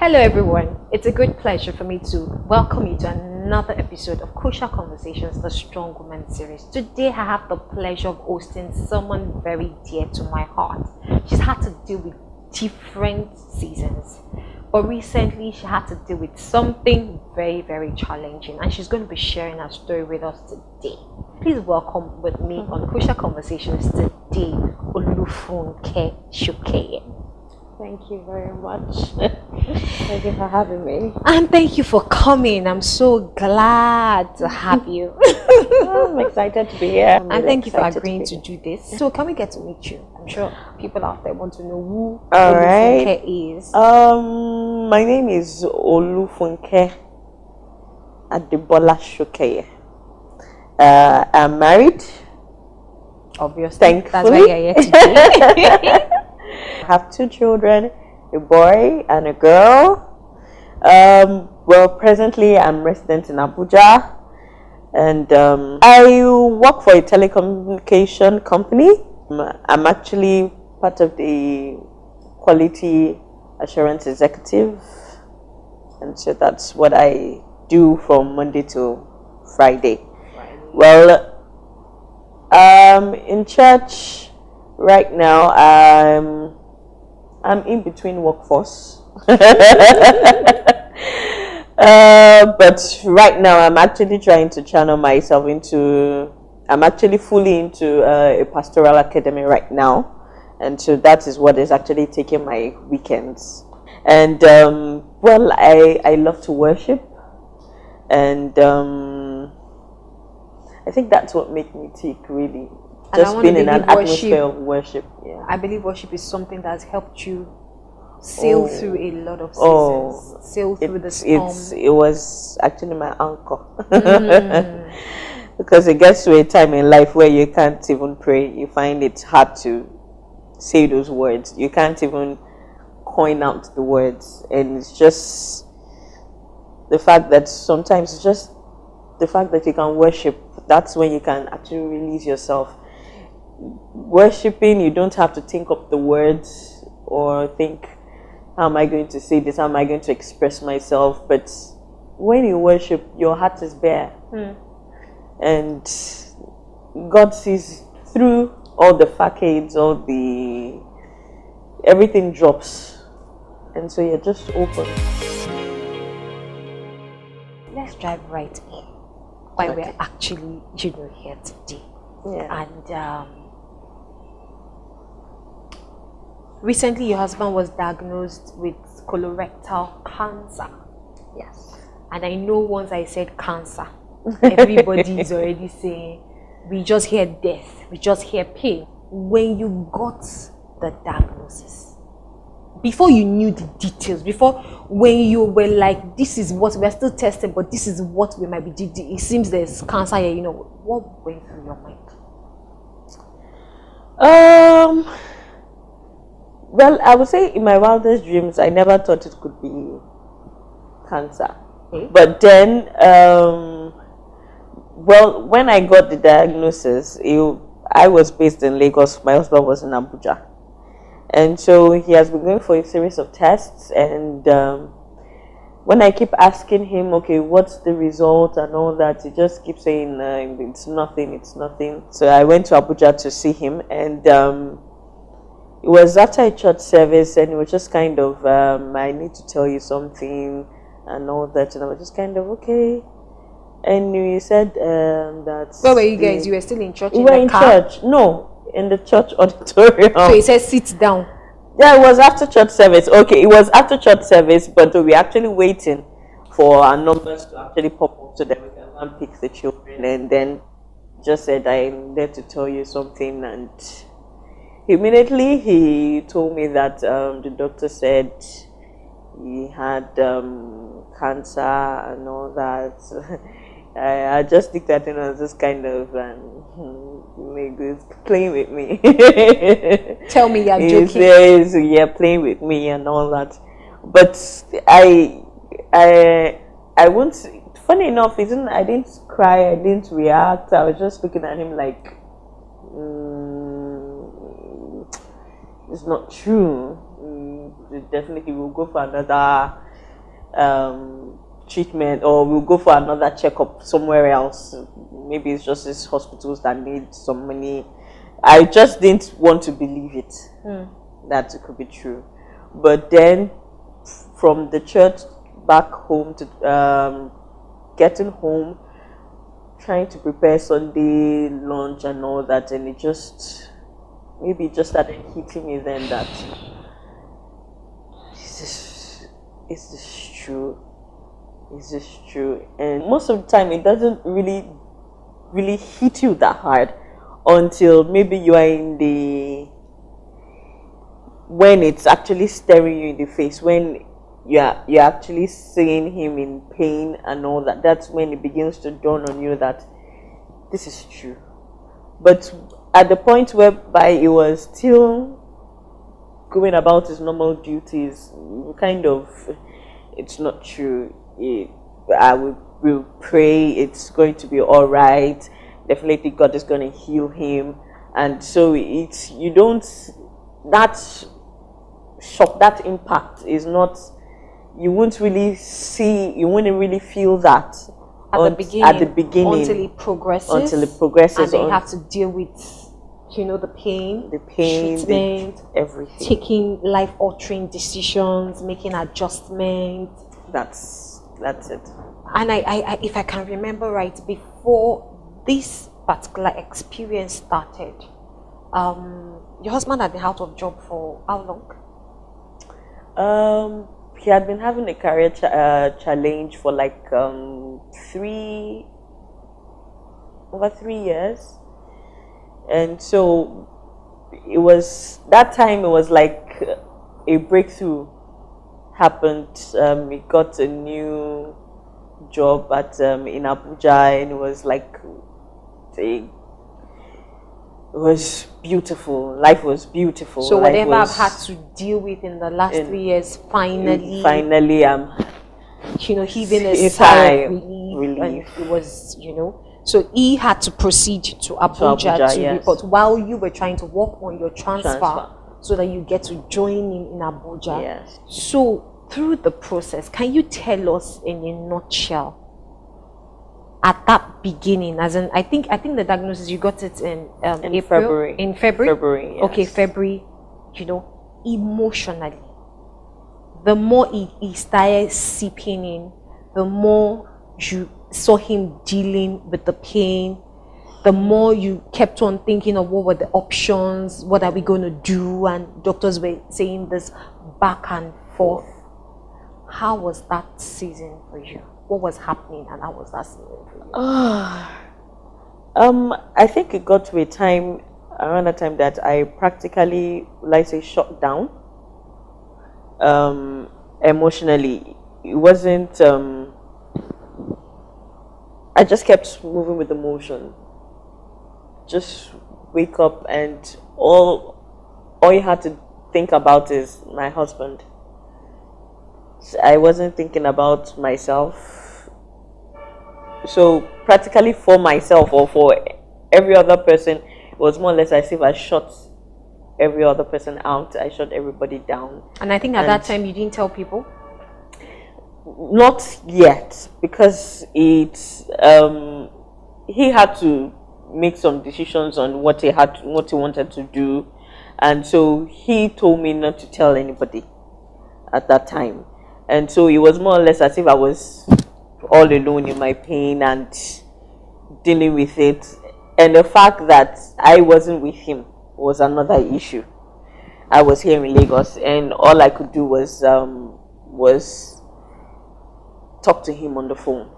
Hello everyone, it's a great pleasure for me to welcome you to another episode of Crucial Conversations, the Strong Woman series. Today I have the pleasure of hosting someone very dear to my heart. She's had to deal with different seasons, but recently she had to deal with something very, very challenging, and she's going to be sharing her story with us today. Please welcome with me on Crucial Conversations today, Olufunke Sokeye. Thank you very much. Thank you for having me. And thank you for coming. I'm so glad to have you. I'm excited to be here. And thank you for agreeing to do this. So can we get to meet you? I'm sure people out there want to know who Olufunke is. My name is Olufunke Adebola Sokeye. I'm married. Obviously. Thankfully. That's why you're here today. I have two children, a boy and a girl. Well, presently I'm resident in Abuja, and I work for a telecommunication company. I'm actually part of the quality assurance executive, and so that's what I do from Monday to Friday. Well, in church right now, I'm in between workforce. But right now I'm actually trying to channel myself into, I'm actually fully into a pastoral academy right now. And so that is what is actually taking my weekends. And well, I love to worship. And I think that's what makes me tick, really. Just being in an atmosphere of worship. Yeah. I believe worship is something that has helped you sail through a lot of seasons, sail through the storm. It was actually my anchor. Because it gets to a time in life where you can't even pray. You find it hard to say those words. You can't even coin out the words. And it's just the fact that sometimes it's just the fact that you can worship. That's when you can actually release yourself. Worshipping, you don't have to think up the words or think, how am I going to say this, how am I going to express myself? But when you worship, your heart is bare. And God sees through all the facades, everything drops, and so you're just open. Let's dive right in why we're actually here today. And recently, your husband was diagnosed with colorectal cancer. Yes. And I know once I said cancer, everybody is already saying, we just hear death, we just hear pain. When you got the diagnosis, before you knew the details, when you were like, this is what we're still testing, but this is what we might be doing, it seems there's cancer here, what went through your mind? Well, I would say in my wildest dreams, I never thought it could be cancer. Okay. But then, well, when I got the diagnosis, I was based in Lagos. My husband was in Abuja. And so he has been going for a series of tests. And when I keep asking him, okay, what's the result and all that, he just keeps saying, it's nothing, it's nothing. So I went to Abuja to see him, and it was after a church service, and it was just kind of, I need to tell you something and all that. And I was just kind of, okay. And he said that... Where were you guys? You were still in church? We were in church. No, in the church auditorium. So he said, sit down. Yeah, it was after church service. Okay, it was after church service, but we were actually waiting for our numbers to actually pop up so that we can go and pick the children. And then just said, I'm there to tell you something. And immediately he told me that the doctor said he had cancer and all that. I just looked at him and was just kind of playing with me. Tell me you're joking. He says, yeah, playing with me and all that. But I won't. Funny enough, I didn't cry, I didn't react. I was just looking at him like, it's not true. Definitely we'll go for another treatment, or we'll go for another checkup somewhere else. Maybe it's just these hospitals that need some money. I just didn't want to believe it that it could be true. But then from the church back home to getting home, trying to prepare Sunday lunch and all that, and it just started hitting me then that is this true? Is this true? And most of the time it doesn't really hit you that hard until maybe you are when it's actually staring you in the face, when you're actually seeing him in pain and all that. That's when it begins to dawn on you that this is true. But at the point whereby he was still going about his normal duties, it's not true. I will pray it's going to be all right. Definitely God is going to heal him. And so that shock, that impact is not, you wouldn't really feel that at the beginning until it progresses, and they have to deal with the pain, treatment, everything, taking life-altering decisions, making adjustments. That's it. And I if I can remember right, before this particular experience started, your husband had been out of job for how long? He had been having a career challenge for like over 3 years, and so it was like a breakthrough happened. He got a new job in Abuja, and it was like it was beautiful. Life was beautiful. So whatever I've had to deal with in the last 3 years, finally heaving a sigh of relief. And it was, so he had to proceed to Abuja to report while you were trying to work on your transfer so that you get to join him in Abuja. Yes. So through the process, can you tell us in a nutshell, at that beginning, as in I think the diagnosis, you got it in April, February. In February? Yes. Okay, February. Emotionally, the more he started seeping in, the more you saw him dealing with the pain, the more you kept on thinking of what were the options, what are we going to do, and doctors were saying this back and forth. How was that season for you? What was happening, and how was that season for you? I think it got to a time around that time that I practically, shut down. Emotionally, it wasn't. I just kept moving with the motion. Just wake up, and all you had to think about is my husband. I wasn't thinking about myself. So practically for myself or for every other person, it was more or less as if I shut every other person out. I shut everybody down. And I think at that time you didn't tell people? Not yet, because he had to make some decisions on what he wanted to do, and so he told me not to tell anybody at that time. And so it was more or less as if I was all alone in my pain and dealing with it. And the fact that I wasn't with him was another issue. I was here in Lagos, and all I could do was talk to him on the phone.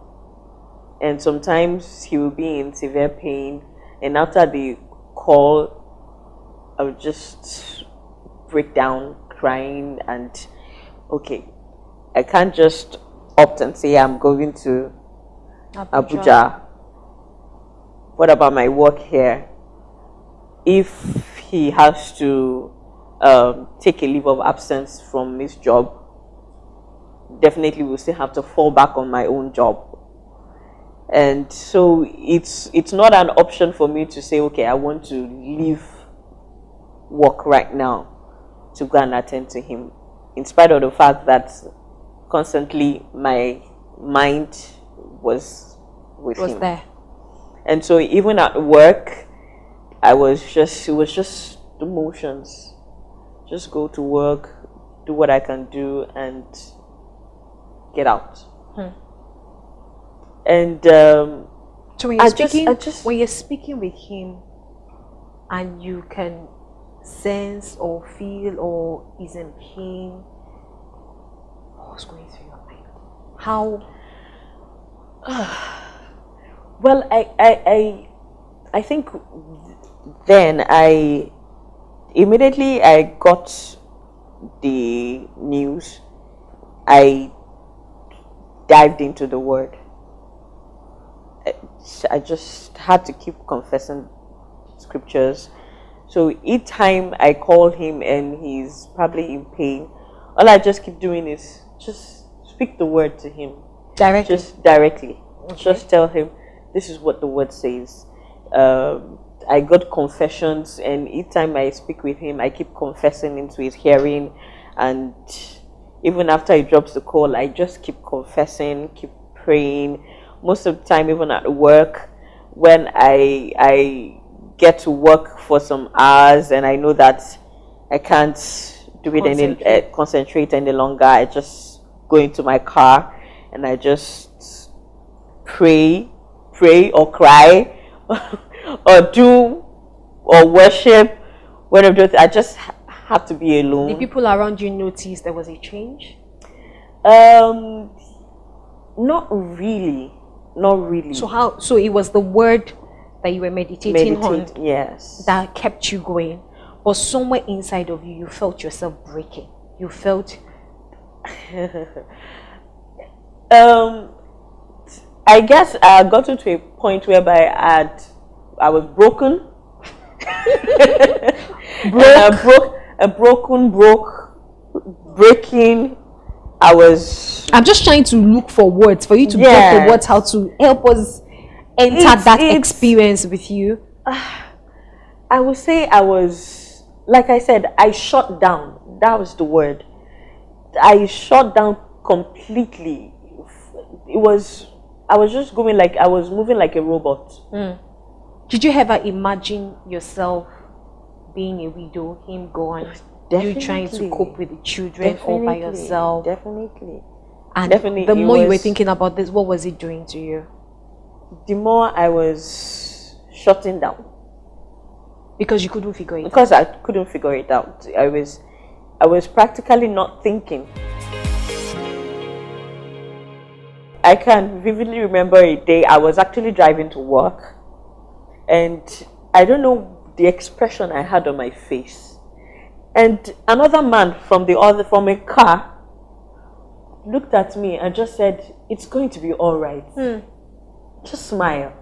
And sometimes he would be in severe pain, and after the call, I would just break down crying, and okay, I can't just opt and say I'm going to Abuja. What about my work here? If he has to take a leave of absence from his job, definitely will still have to fall back on my own job. And so it's not an option for me to say, okay, I want to leave work right now to go and attend to him, in spite of the fact that constantly my mind was with Was him. there? And so even at work, it was just the motions. Just go to work, do what I can do, and get out. And So when you're speaking with him, and you can sense or feel or is in pain, what's going through your mind? How? Well, I think then I immediately I got the news. I dived into the word. I just had to keep confessing scriptures. So each time I call him and he's probably in pain, all I just keep doing is just speak the word to him. Directly? Just directly. Okay. Just tell him, this is what the word says. I got confessions, and each time I speak with him, I keep confessing into his hearing. And even after he drops the call, I just keep confessing, keep praying. Most of the time, even at work, when I get to work for some hours and I know that I can't do it concentrate any longer, I just go into my car and I just pray or cry or do or worship. Whatever, I just have to be alone. The people around you noticed there was a change? Not really. Not really. So it was the word that you were meditating on, yes, that kept you going, but somewhere inside of you, you felt yourself breaking. You felt. I guess I got to a point whereby I was broken. Breaking. I'm just trying to look for words for you to get the words, how to help us enter that experience with you. I would say I was, like I said, I shut down. That was the word. I shut down completely. I was just going like, I was moving like a robot. Did you ever imagine yourself being a widow, him gone, you trying to cope with the children all by yourself? Definitely. And the more you were thinking about this, what was it doing to you? The more I was shutting down. Because you couldn't figure it out? Because I couldn't figure it out. I was practically not thinking. I can vividly remember a day I was actually driving to work, and I don't know the expression I had on my face. And another man from a car looked at me and just said, "It's going to be all right. Just smile."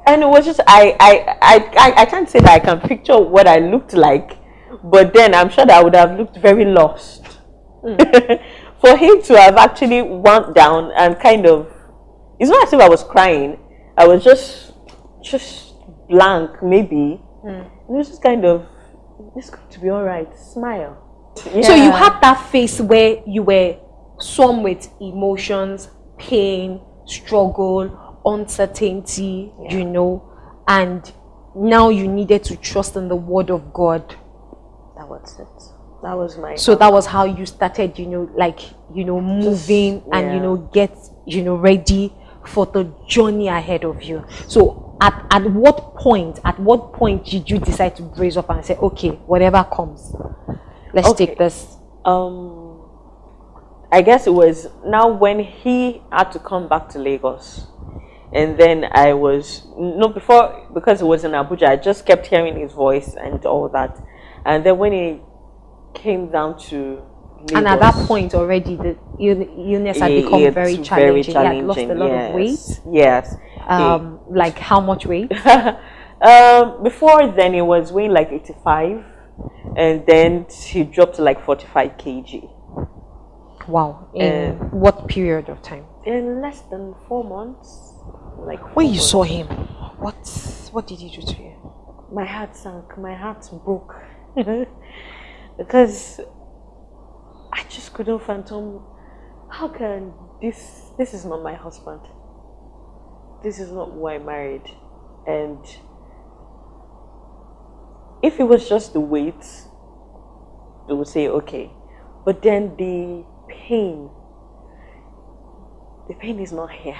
And it was just I can't say that I can picture what I looked like, but then I'm sure that I would have looked very lost. For him to have actually wound down and kind of, it's not as if I was crying. I was just blank, maybe. It was just kind of, it's going to be all right. Smile. Yeah. So you had that face where you were swarmed with emotions, pain, struggle, uncertainty, and now you needed to trust in the word of God. That was it. That was my. So that was how you started, moving and get ready for the journey ahead of you. So at what point did you decide to brace up and say, okay, whatever comes, let's take this? I guess it was now when he had to come back to Lagos. And then before, because it was in Abuja, I just kept hearing his voice and all that. And then when he came down to Lagos, and at that point already the illness had become very challenging. He had lost a lot of weight. Yes. Like how much weight? Before then he was weighing like 85, and then he dropped to like 45 kg. Wow. In what period of time? In less than 4 months. When you saw him, what did he do to you? My heart sank. My heart broke. Because I just couldn't fathom, how can this is not my husband. This is not who I married. And if it was just the weight, they would say okay. But then the pain is not here.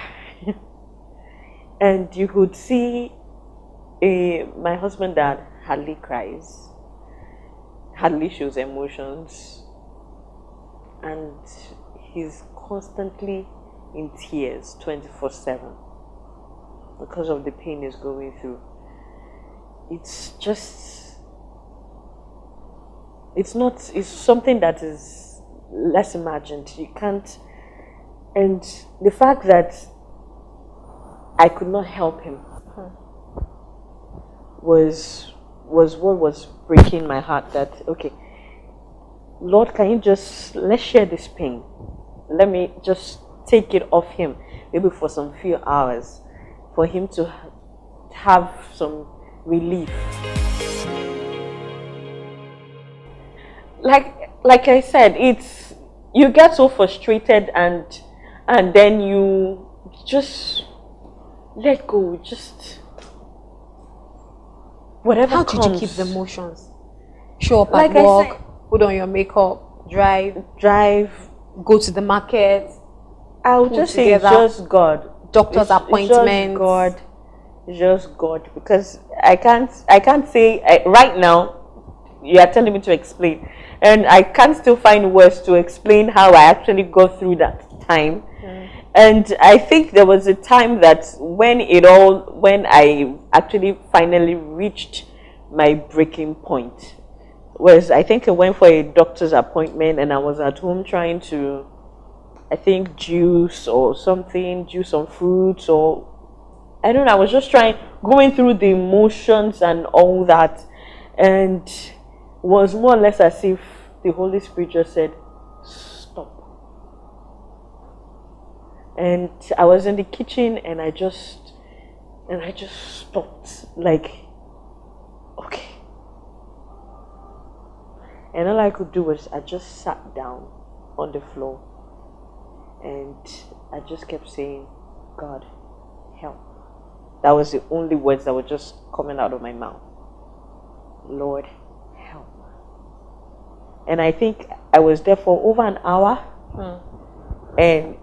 And you could see my husband that hardly cries, hardly shows emotions, and he's constantly in tears 24/7 because of the pain he's going through. It's just, it's something that is less imagined. You can't, and the fact that I could not help him was what was breaking my heart. That okay, Lord, can you just, let's share this pain. Let me just take it off him, maybe for some few hours, for him to have some relief. Like I said, it's, you get so frustrated, and then you just let go, just whatever How comes. did you keep the emotions? Show up Like at I work, said, put on your makeup, drive, go to the market, I'll pull just say it's together, just God. doctor's appointments. It's just God. It's just God, because I can't say right now. You are telling me to explain, and I can't still find words to explain how I actually got through that time. And I think there was a time that when I actually finally reached my breaking point, was, I think I went for a doctor's appointment, and I was at home trying to, I think, juice some fruits, or I don't know, I was just going through the emotions and all that, and was more or less as if the Holy Spirit just said, stop. And I was in the kitchen, and I just stopped, like, okay. And all I could do was, I just sat down on the floor, and I just kept saying, God, help. That was the only words that were just coming out of my mouth. Lord, help. And I think I was there for over an hour, and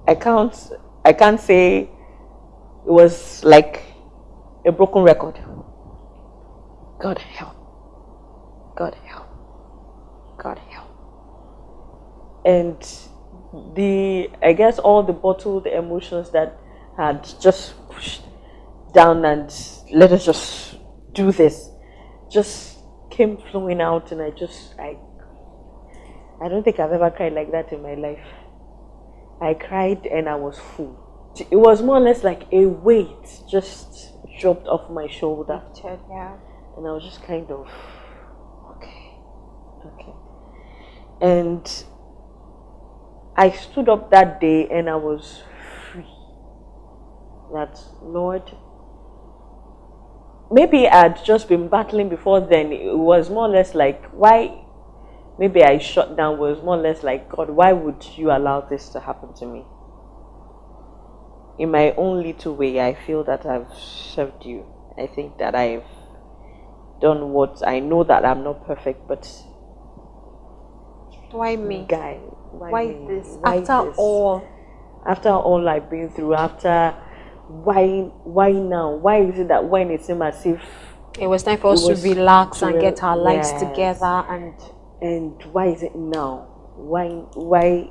I can't say it was like a broken record. God help. God help. God help. And I guess all the bottled emotions that had just pushed down and let us just do this, just came flowing out, and I don't think I've ever cried like that in my life. I cried and I was full. It was more or less like a weight just dropped off my shoulder. Yeah. And I was just kind of, okay. And I stood up that day, and I was free. That, Lord, maybe I'd just been battling before then. It was more or less like, why, maybe I shut down, was more or less like, God, why would you allow this to happen to me? In my own little way, I feel that I've served you. I think that I've done what, I know that I'm not perfect, but why me? Guy, why me? this? Why After this? all I've been through, why now? Why is it that when it seemed as if it was time for us to relax and get our lives together, and why is it now? Why?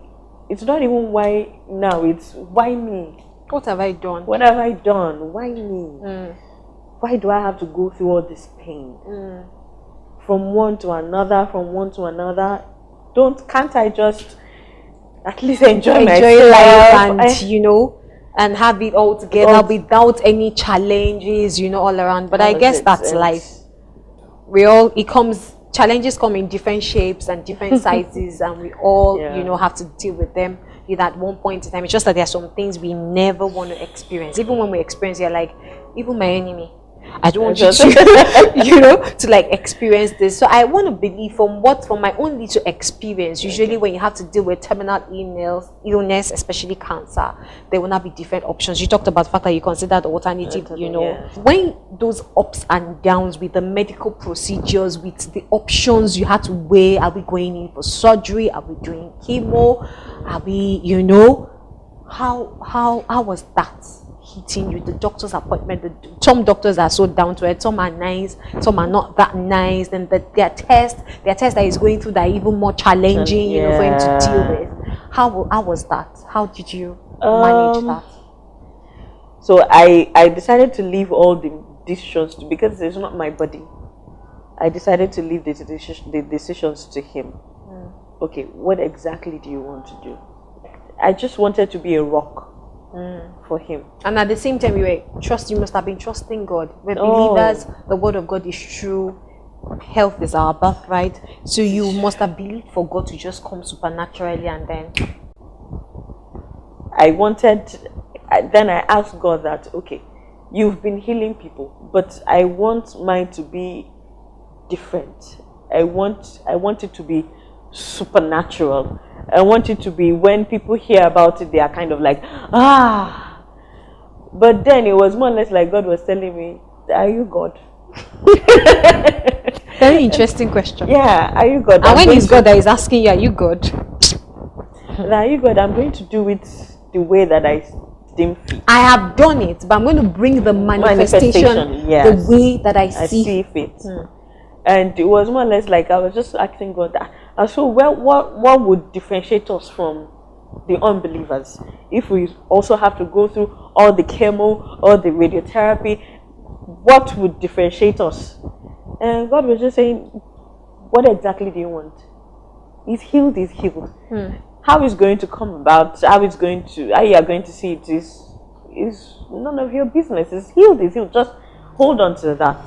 It's not even why now, it's why me? What have I done? What have I done? Why me? Why do I have to go through all this pain? From one to another, can't I just at least enjoy life myself and and have it all together without any challenges, all around. But I guess that's life. Challenges come in different shapes and different sizes, and we all, have to deal with them at one point in time. It's just that there are some things we never want to experience. Even when we experience, you're like, even my enemy, I don't want you to, to like experience this. So I want to believe from my own little experience, usually when you have to deal with terminal illness, especially cancer, there will not be different options. You talked about the fact that you consider the alternative, when those ups and downs with the medical procedures, with the options you had to weigh, are we going in for surgery? Are we doing chemo? Are we, how was that hitting you? The doctor's appointment, some doctors are so down to it, some are nice, some are not that nice, and their test that is going through that even more challenging, for him to deal with. How was that? How did you manage that? So I decided to leave all the decisions because it's not my body. I decided to leave the decisions to him. Okay, what exactly do you want to do? I just wanted to be a rock for him. And at the same time, you must have been trusting God. We're believers, the word of God is true. Health is our birthright. So you must have believed for God to just come supernaturally, and then then I asked God that, okay, you've been healing people, but I want mine to be different. I want it to be supernatural. I want it to be when people hear about it, they are kind of like, But then it was more or less like God was telling me, are you God? Very interesting question. Yeah, are you God? And when it's God that is asking you, are you God? Are you God? I'm going to do it the way that I deem fit. I have done it, but I'm going to bring the manifestation yes, the way that I see fit. And it was more or less like I was just asking God that. So what would differentiate us from the unbelievers if we also have to go through all the chemo, all the radiotherapy? What would differentiate us? And God was just saying, what exactly do you want? He's healed. How it's going to come about, how you are going to see it is none of your business. It's healed. Just hold on to that.